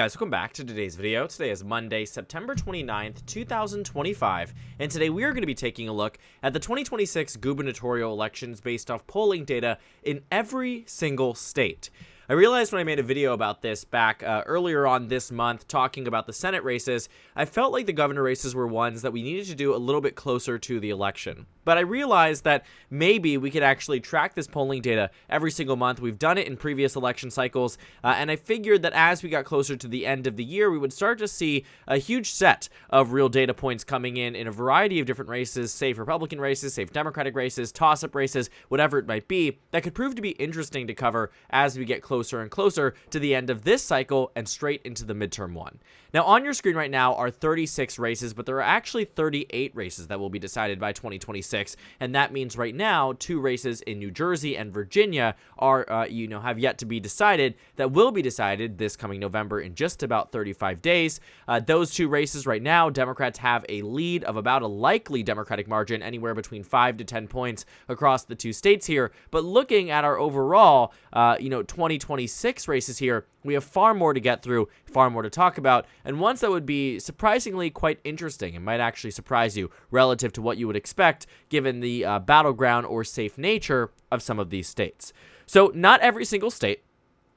Guys, welcome back to today's video. Today is Monday, September 29th, 2025, and today we are going to be taking a look at the 2026 gubernatorial elections based off polling data in every single state. I realized when I made a video about this back earlier on this month talking about the Senate races, I felt like the governor races were ones that we needed to do a little bit closer to the election. But I realized that maybe we could actually track this polling data every single month. We've done it in previous election cycles, and I figured that as we got closer to the end of the year, we would start to see a huge set of real data points coming in a variety of different races, safe Republican races, safe Democratic races, toss-up races, whatever it might be, that could prove to be interesting to cover as we get closer and closer to the end of this cycle and straight into the midterm one. Now, on your screen right now are 36 races, but there are actually 38 races that will be decided by 2026, and that means right now 2 races in New Jersey and Virginia are, have yet to be decided, that will be decided this coming November in just about 35 days. Those 2 races right now, Democrats have a lead of about a likely Democratic margin, anywhere between 5 to 10 points across the 2 states here. But looking at our overall, 2026 races here, we have far more to get through, far more to talk about, and ones that would be surprisingly quite interesting and might actually surprise you relative to what you would expect given the battleground or safe nature of some of these states. So not every single state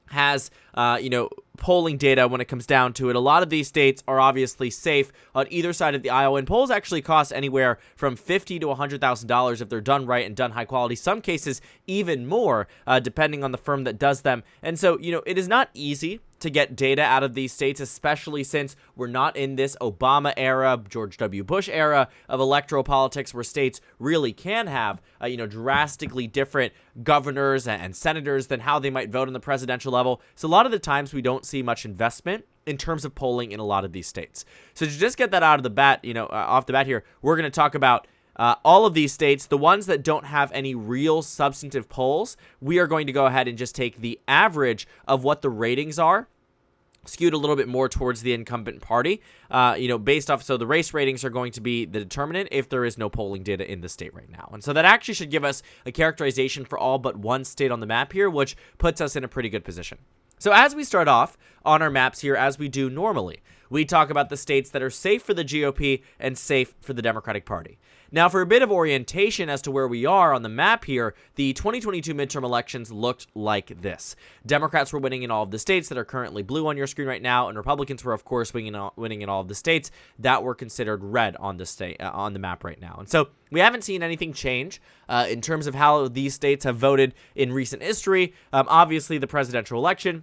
has, polling data when it comes down to it. A lot of these states are obviously safe on either side of the aisle, and polls actually cost anywhere from $50,000 to $100,000 if they're done right and done high quality. Some cases even more, depending on the firm that does them. And so, it is not easy to get data out of these states, especially since we're not in this Obama era, George W. Bush era of electoral politics where states really can have, drastically different governors and senators than how they might vote on the presidential level. So a lot of the times we don't see much investment in terms of polling in a lot of these states. So to just get that out of the bat, off the bat here, we're going to talk about all of these states, the ones that don't have any real substantive polls. We are going to go ahead and just take the average of what the ratings are, skewed a little bit more towards the incumbent party, based off, so the race ratings are going to be the determinant if there is no polling data in the state right now. And so that actually should give us a characterization for all but one state on the map here, which puts us in a pretty good position. So as we start off on our maps here, as we do normally, we talk about the states that are safe for the GOP and safe for the Democratic Party. Now, for a bit of orientation as to where we are on the map here, the 2022 midterm elections looked like this. Democrats were winning in all of the states that are currently blue on your screen right now, and Republicans were, of course, winning in all of the states that were considered red on the map right now. And so we haven't seen anything change in terms of how these states have voted in recent history. Obviously, the presidential election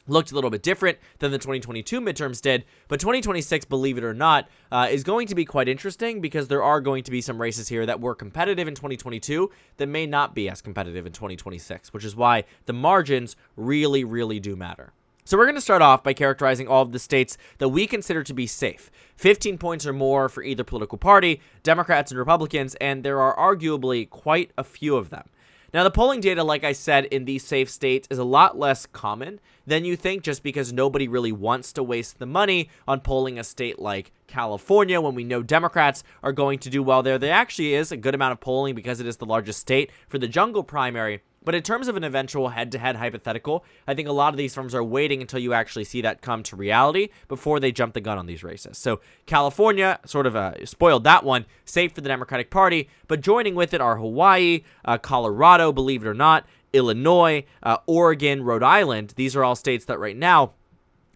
looked a little bit different than the 2022 midterms did, but 2026, believe it or not, is going to be quite interesting because there are going to be some races here that were competitive in 2022 that may not be as competitive in 2026, which is why the margins really, really do matter. So we're going to start off by characterizing all of the states that we consider to be safe. 15 points or more for either political party, Democrats and Republicans, and there are arguably quite a few of them. Now, the polling data, like I said, in these safe states is a lot less common than you think, just because nobody really wants to waste the money on polling a state like California when we know Democrats are going to do well there. There actually is a good amount of polling because it is the largest state for the jungle primary. But in terms of an eventual head-to-head hypothetical, I think a lot of these firms are waiting until you actually see that come to reality before they jump the gun on these races. So California sort of spoiled that one, safe for the Democratic Party, but joining with it are Hawaii, Colorado, believe it or not, Illinois, Oregon, Rhode Island. These are all states that right now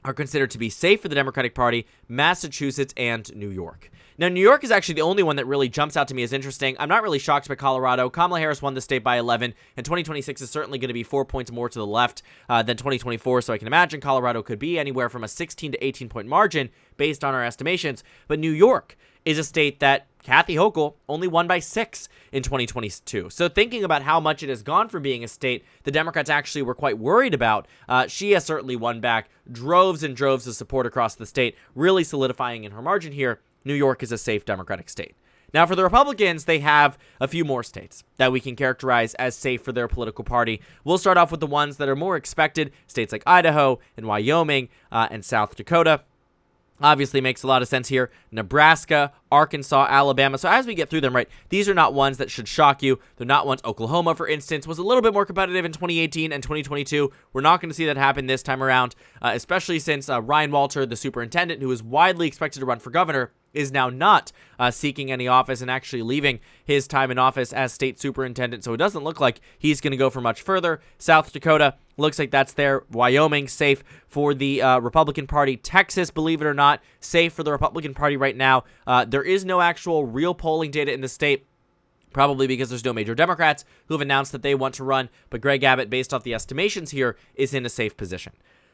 are considered to be safe for the Democratic Party, Massachusetts, and New York. Now, New York is actually the only one that really jumps out to me as interesting. I'm not really shocked by Colorado. Kamala Harris won the state by 11, and 2026 is certainly going to be 4 points more to the left than 2024, so I can imagine Colorado could be anywhere from a 16 to 18-point margin based on our estimations. But New York is a state that Kathy Hochul only won by 6 in 2022. So thinking about how much it has gone from being a state the Democrats actually were quite worried about, she has certainly won back droves and droves of support across the state, really solidifying in her margin here. New York is a safe Democratic state. Now, for the Republicans, they have a few more states that we can characterize as safe for their political party. We'll start off with the ones that are more expected, states like Idaho and Wyoming and South Dakota. Obviously makes a lot of sense here. Nebraska, Arkansas, Alabama. So as we get through them, right, these are not ones that should shock you. They're not ones. Oklahoma, for instance, was a little bit more competitive in 2018 and 2022. We're not going to see that happen this time around, especially since Ryan Walter, the superintendent, who is widely expected to run for governor, is now not seeking any office and actually leaving his time in office as state superintendent. So it doesn't look like he's going to go for much further. South Dakota, looks like that's there. Wyoming, safe for the Republican Party. Texas, believe it or not, safe for the Republican Party right now. There is no actual real polling data in the state, probably because there's no major Democrats who have announced that they want to run. But Greg Abbott, based off the estimations here, is in a safe position.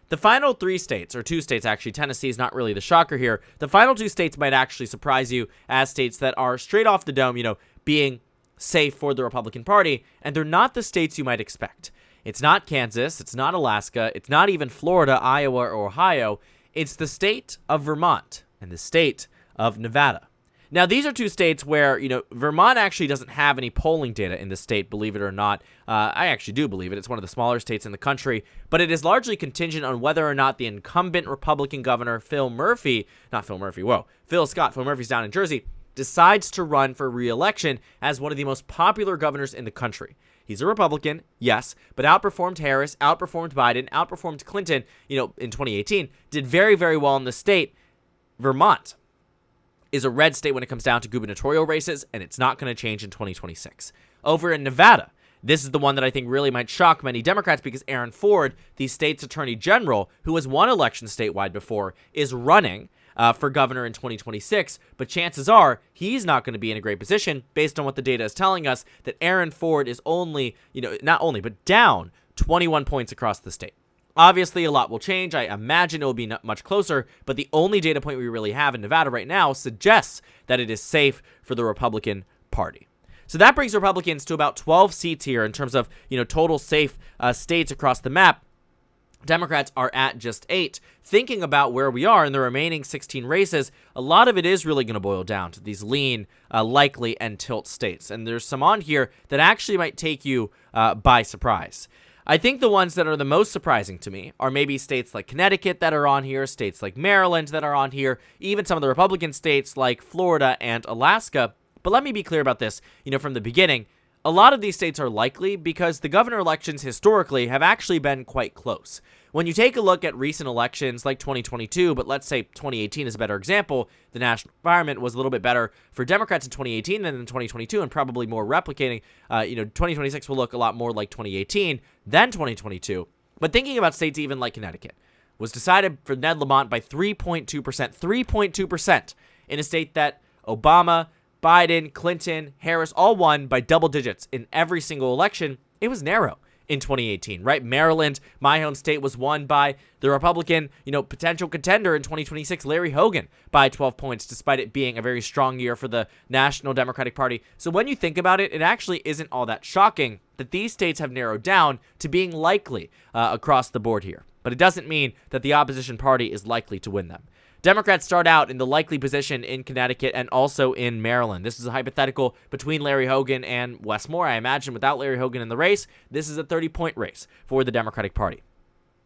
The final three states, or two states actually, Tennessee is not really the shocker here. The final two states might actually surprise you as states that are straight off the dome, being safe for the Republican Party, and they're not the states you might expect. It's not Kansas, it's not Alaska, it's not even Florida, Iowa, or Ohio. It's the state of Vermont and the state of Nevada. Now, these are two states where, Vermont actually doesn't have any polling data in the state, believe it or not. I actually do believe it. It's one of the smaller states in the country, but it is largely contingent on whether or not the incumbent Republican governor, Phil Murphy's down in Jersey, decides to run for re-election as one of the most popular governors in the country. He's a Republican, yes, but outperformed Harris, outperformed Biden, outperformed Clinton, in 2018, did very, very well in the state. Vermont is a red state when it comes down to gubernatorial races, and it's not going to change in 2026. Over in Nevada, this is the one that I think really might shock many Democrats because Aaron Ford, the state's attorney general, who has won elections statewide before, is running for governor in 2026, but chances are he's not going to be in a great position based on what the data is telling us, that Aaron Ford is only, but down 21 points across the state. Obviously, a lot will change. I imagine it will be much closer, but the only data point we really have in Nevada right now suggests that it is safe for the Republican Party. So that brings Republicans to about 12 seats here in terms of, total safe states across the map. Democrats are at just 8. Thinking about where we are in the remaining 16 races, a lot of it is really going to boil down to these lean, likely, and tilt states. And there's some on here that actually might take you by surprise. I think the ones that are the most surprising to me are maybe states like Connecticut that are on here, states like Maryland that are on here, even some of the Republican states like Florida and Alaska. But let me be clear about this, from the beginning. A lot of these states are likely because the governor elections historically have actually been quite close. When you take a look at recent elections like 2022, but let's say 2018 is a better example, the national environment was a little bit better for Democrats in 2018 than in 2022 and probably more replicating. 2026 will look a lot more like 2018 than 2022. But thinking about states even like Connecticut was decided for Ned Lamont by 3.2%. 3.2% in a state that Obama, Biden, Clinton, Harris all won by double digits in every single election. It was narrow in 2018, right? Maryland, my home state, was won by the Republican, potential contender in 2026, Larry Hogan, by 12 points, despite it being a very strong year for the National Democratic Party. So when you think about it, it actually isn't all that shocking that these states have narrowed down to being likely across the board here. But it doesn't mean that the opposition party is likely to win them. Democrats start out in the likely position in Connecticut and also in Maryland. This is a hypothetical between Larry Hogan and Wes Moore. I imagine without Larry Hogan in the race, this is a 30-point race for the Democratic Party.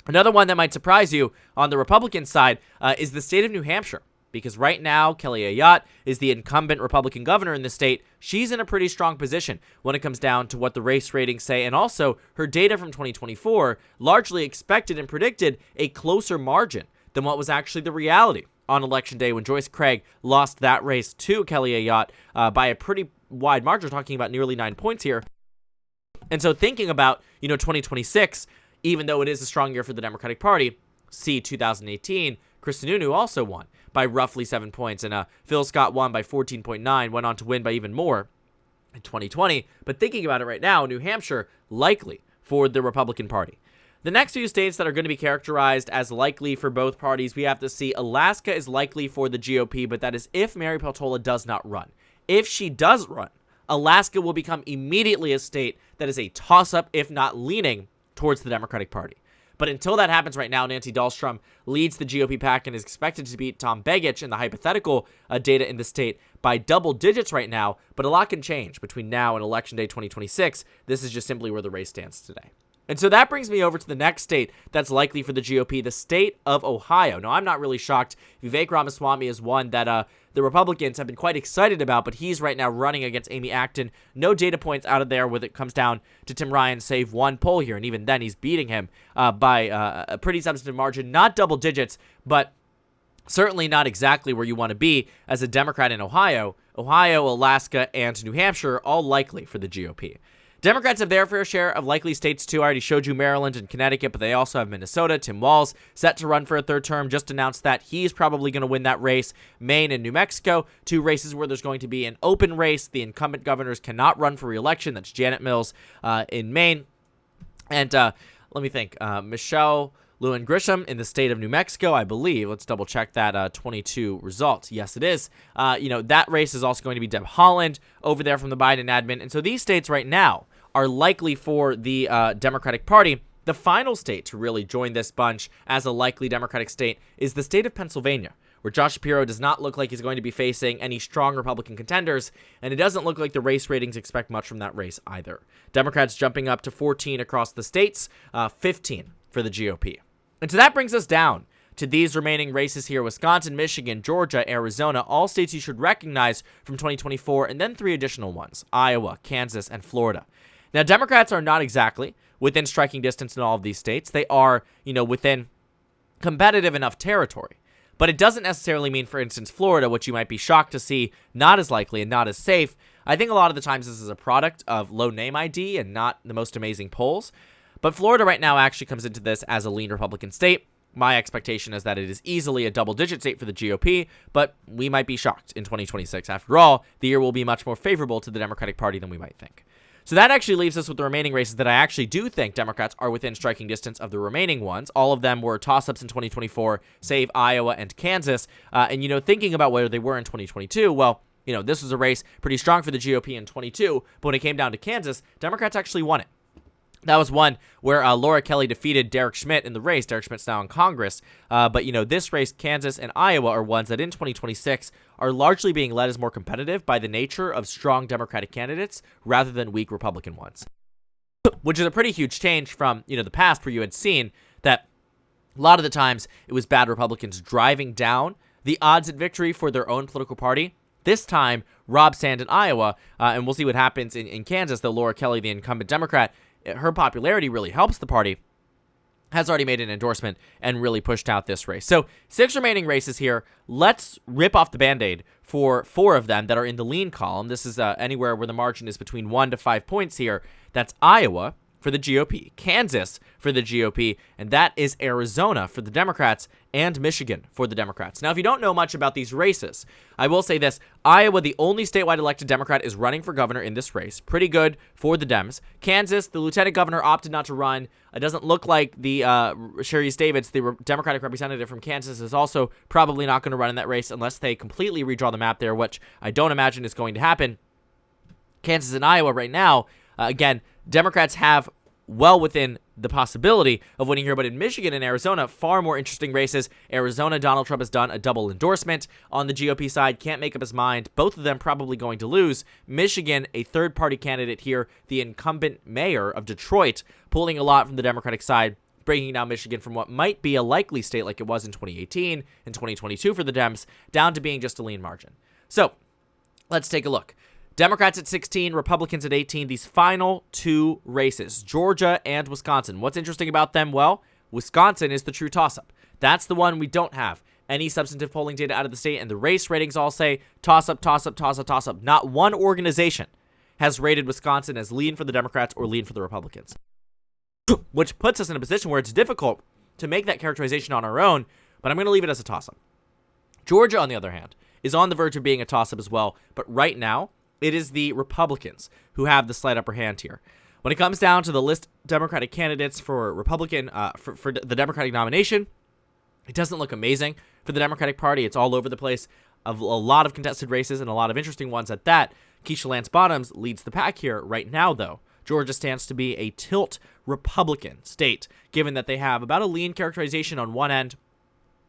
Another one that might surprise you on the Republican side is the state of New Hampshire, because right now Kelly Ayotte is the incumbent Republican governor in the state. She's in a pretty strong position when it comes down to what the race ratings say, and also her data from 2024 largely expected and predicted a closer margin than what was actually the reality on Election Day when Joyce Craig lost that race to Kelly Ayotte by a pretty wide margin. We're talking about nearly 9 points here. And so thinking about, 2026, even though it is a strong year for the Democratic Party, see 2018, Chris Sununu also won by roughly 7 points, and Phil Scott won by 14.9, went on to win by even more in 2020. But thinking about it right now, New Hampshire likely for the Republican Party. The next few states that are going to be characterized as likely for both parties, we have to see Alaska is likely for the GOP, but that is if Mary Peltola does not run. If she does run, Alaska will become immediately a state that is a toss-up, if not leaning towards the Democratic Party. But until that happens right now, Nancy Dahlstrom leads the GOP pack and is expected to beat Tom Begich in the hypothetical data in the state by double digits right now, but a lot can change between now and Election Day 2026. This is just simply where the race stands today. And so that brings me over to the next state that's likely for the GOP, the state of Ohio. Now, I'm not really shocked. Vivek Ramaswamy is one that the Republicans have been quite excited about, but he's right now running against Amy Acton. No data points out of there when it comes down to Tim Ryan, save one poll here, and even then he's beating him by a pretty substantive margin. Not double digits, but certainly not exactly where you want to be as a Democrat in Ohio. Ohio, Alaska, and New Hampshire all likely for the GOP. Democrats have their fair share of likely states, too. I already showed you Maryland and Connecticut, but they also have Minnesota. Tim Walz set to run for a third term, just announced that he's probably going to win that race. Maine and New Mexico, two races where there's going to be an open race. The incumbent governors cannot run for re-election. That's Janet Mills in Maine. And let me think. Michelle Lewin Grisham in the state of New Mexico, I believe. Let's double check that 22 result. Yes, it is. That race is also going to be Deb Holland over there from the Biden admin. And so these states right now are likely for the Democratic Party. The final state to really join this bunch as a likely Democratic state is the state of Pennsylvania, where Josh Shapiro does not look like he's going to be facing any strong Republican contenders, and it doesn't look like the race ratings expect much from that race either. Democrats jumping up to 14 across the states, 15 for the GOP. And so that brings us down to these remaining races here: Wisconsin, Michigan, Georgia, Arizona, all states you should recognize from 2024, and then 3 additional ones: Iowa, Kansas, and Florida. Now, Democrats are not exactly within striking distance in all of these states. They are, within competitive enough territory. But it doesn't necessarily mean, for instance, Florida, which you might be shocked to see not as likely and not as safe. I think a lot of the times this is a product of low name ID and not the most amazing polls. But Florida right now actually comes into this as a lean Republican state. My expectation is that it is easily a double-digit state for the GOP, but we might be shocked in 2026. After all, the year will be much more favorable to the Democratic Party than we might think. So that actually leaves us with the remaining races that I actually do think Democrats are within striking distance of the remaining ones. All of them were toss-ups in 2024, save Iowa and Kansas. Thinking about where they were in 2022, well, this was a race pretty strong for the GOP in 22, but when it came down to Kansas, Democrats actually won it. That was one where Laura Kelly defeated Derek Schmidt in the race. Derek Schmidt's now in Congress. But this race, Kansas and Iowa, are ones that in 2026 are largely being led as more competitive by the nature of strong Democratic candidates rather than weak Republican ones. Which is a pretty huge change from, the past, where you had seen that a lot of the times it was bad Republicans driving down the odds at victory for their own political party. This time, Rob Sand in Iowa, and we'll see what happens in Kansas, though Laura Kelly, the incumbent Democrat, her popularity really helps the party, has already made an endorsement and really pushed out this race. So 6 remaining races here. Let's rip off the Band-Aid for 4 of them that are in the lean column. This is anywhere where the margin is between 1 to 5 points here. That's Iowa for the GOP, Kansas for the GOP, and that is Arizona for the Democrats, and Michigan for the Democrats. Now, if you don't know much about these races, I will say this: Iowa, the only statewide elected Democrat, is running for governor in this race. Pretty good for the Dems. Kansas, the lieutenant governor opted not to run. It doesn't look like the Sharice Davids, the Democratic representative from Kansas, is also probably not going to run in that race unless they completely redraw the map there, which I don't imagine is going to happen. Kansas and Iowa right now, again, Democrats have well within the possibility of winning here, but in Michigan and Arizona, far more interesting races. Arizona, Donald Trump has done a double endorsement on the GOP side, can't make up his mind. Both of them probably going to lose. Michigan, a third-party candidate here, the incumbent mayor of Detroit, pulling a lot from the Democratic side, breaking down Michigan from what might be a likely state like it was in 2018 and 2022 for the Dems, down to being just a lean margin. So, let's take a look. Democrats at 16, Republicans at 18, these final 2 races, Georgia and Wisconsin. What's interesting about them? Well, Wisconsin is the true toss-up. That's the one we don't have any substantive polling data out of the state, and the race ratings all say toss-up, toss-up, toss-up, toss-up. Not one organization has rated Wisconsin as lean for the Democrats or lean for the Republicans, which puts us in a position where it's difficult to make that characterization on our own, but I'm going to leave it as a toss-up. Georgia, on the other hand, is on the verge of being a toss-up as well, but right now, it is the Republicans who have the slight upper hand here. When it comes down to the list of Democratic candidates for Republican, for the Democratic nomination, it doesn't look amazing for the Democratic Party. It's all over the place. A lot of contested races and a lot of interesting ones at that. Keisha Lance Bottoms leads the pack here right now, though. Georgia stands to be a tilt Republican state, given that they have about a lean characterization on one end,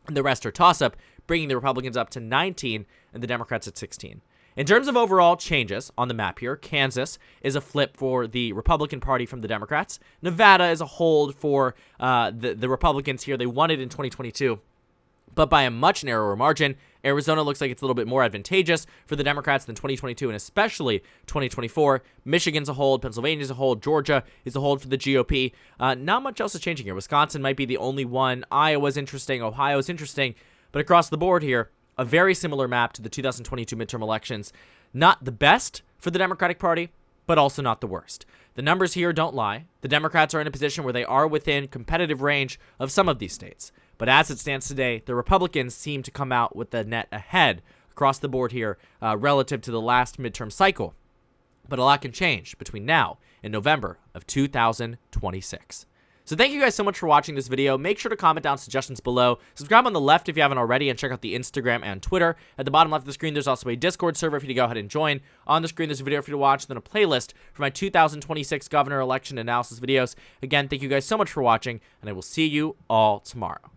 and the rest are toss-up, bringing the Republicans up to 19 and the Democrats at 16. In terms of overall changes on the map here, Kansas is a flip for the Republican Party from the Democrats. Nevada is a hold for the Republicans here. They won it in 2022, but by a much narrower margin. Arizona looks like it's a little bit more advantageous for the Democrats than 2022 and especially 2024. Michigan's a hold. Pennsylvania's a hold. Georgia is a hold for the GOP. Not much else is changing here. Wisconsin might be the only one. Iowa's interesting. Ohio's interesting. But across the board here, a very similar map to the 2022 midterm elections. Not the best for the Democratic Party, but also not the worst. The numbers here don't lie. The Democrats are in a position where they are within competitive range of some of these states. But as it stands today, the Republicans seem to come out with the net ahead across the board here relative to the last midterm cycle. But a lot can change between now and November of 2026. So thank you guys so much for watching this video. Make sure to comment down suggestions below. Subscribe on the left if you haven't already, and check out the Instagram and Twitter. At the bottom left of the screen, there's also a Discord server for you to go ahead and join. On the screen, there's a video for you to watch, then a playlist for my 2026 governor election analysis videos. Again, thank you guys so much for watching, and I will see you all tomorrow.